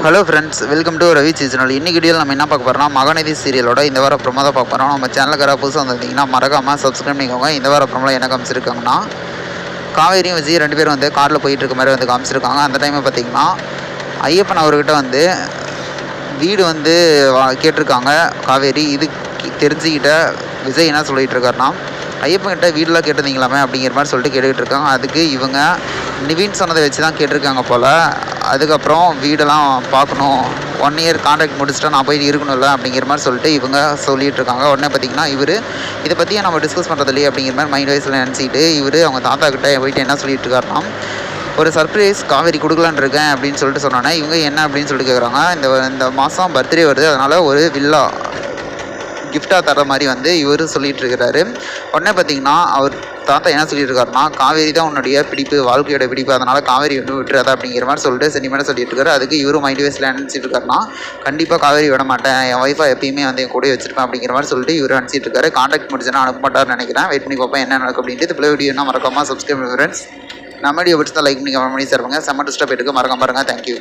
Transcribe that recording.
Hello friends, welcome to Ravi seasonal. இன்னைக்கு வீடியோவில் நம்ம என்ன பார்க்க போகிறோம்னா, மகநதி சீரியலோட இந்த வார ப்ரோமோ தான் பார்க்க போகிறோம். நம்ம சேனலுக்கு புதுசாக வந்திருந்தீங்கன்னா மறக்காமல் சப்ஸ்கிரைப் பண்ணிக்கோங்க. இந்த வார ப்ரோமோவில் என்ன காமிச்சிருக்காங்கன்னா, காவேரியும் விஜய் ரெண்டு பேரும் வந்து காரில் போயிட்டு இருக்க மாதிரி வந்து காமிச்சிருக்காங்க. அந்த டைமில் பார்த்தீங்கன்னா ஐயப்பன் அவர்கிட்ட வந்து வீடு வந்து கேட்டிருக்காங்க காவேரி. இது தெரிஞ்சுக்கிட்ட விஜய் என்ன சொல்லிகிட்டு இருக்காருன்னா, ஐயப்பன்கிட்ட வீடெலாம் கேட்டிருந்தீங்களாமே அப்படிங்கிற மாதிரி சொல்லிட்டு கேட்டுக்கிட்டு இருக்காங்க. அதுக்கு இவங்க நிவின் சொன்னதை வச்சு தான் கேட்டிருக்காங்க போல். அதுக்கப்புறம் வீடெல்லாம் பார்க்கணும், 1 இயர் கான்ட்ராக்ட் முடிச்சுட்டா நான் போய் இருக்கணும்ல அப்படிங்கிற மாதிரி சொல்லிட்டு இவங்க சொல்லிகிட்டு இருக்காங்க. உடனே பார்த்திங்கன்னா இவர் இதை பற்றி நம்ம டிஸ்கஸ் பண்ணுறது இல்லையே அப்படிங்கிற மாதிரி மைண்ட் வைஸில் நினச்சிக்கிட்டு இவர் அவங்க தாத்தா கிட்டே போயிட்டு என்ன சொல்லிட்டு இருக்காருன்னா, ஒரு சர்ப்ரைஸ் காவேரி கொடுக்கலான்னு இருக்கேன் அப்படின்னு சொல்லிட்டு சொன்னோன்னே இவங்க என்ன அப்படின்னு சொல்லிட்டு கேட்குறாங்க. இந்த மாதம் பர்த்டே வருது, அதனால் ஒரு வில்லா கிஃப்டாக தர மாதிரி வந்து இவர் சொல்லிகிட்டு இருக்கிறாரு. உடனே பார்த்திங்கன்னா அவர் தாத்தா என்ன சொல்லிட்டு இருக்காருன்னா, காவேரி தான் உன்னுடைய பிடிப்பு, வாழ்க்கையோட பிடிப்பு, அதனால் காவேரி வந்து விட்டுறாதா அப்படிங்கிற மாதிரி சொல்லிட்டு சென்டிமெண்ட்டாக சொல்லிட்டு இருக்காரு. அதுக்கு இவரும் மைண்ட் வேஸில் நினச்சிட்டு இருக்காருன்னா, கண்டிப்பாக காவேரி விட மாட்டேன், என் ஒய்ஃபை எப்பயுமே வந்து என் கூட வச்சிருப்பேன் அப்படிங்கிற மாதிரி சொல்லிட்டு இவர் நினச்சிட்டு இருக்காரு. கான்டாக்ட் முடிச்சுன்னா அனுப்ப மாட்டார்னு நினைக்கிறேன். வெயிட் பண்ணி பார்ப்பேன் என்ன நடக்கும் அப்படின்ட்டு. இந்த வீடியோனா மறக்காமல் சப்ஸ்கிரைப் பண்ணுங்க ஃப்ரெண்ட்ஸ். நம்ம வீடியோ பிடிச்சா லைக் பண்ணி கமெண்ட் பண்ணி ஷேர் பண்ணுங்கள். செம்ம டிஸ்டர்ப் போயிட்டு மறக்காம பாருங்கள். தேங்க்யூ.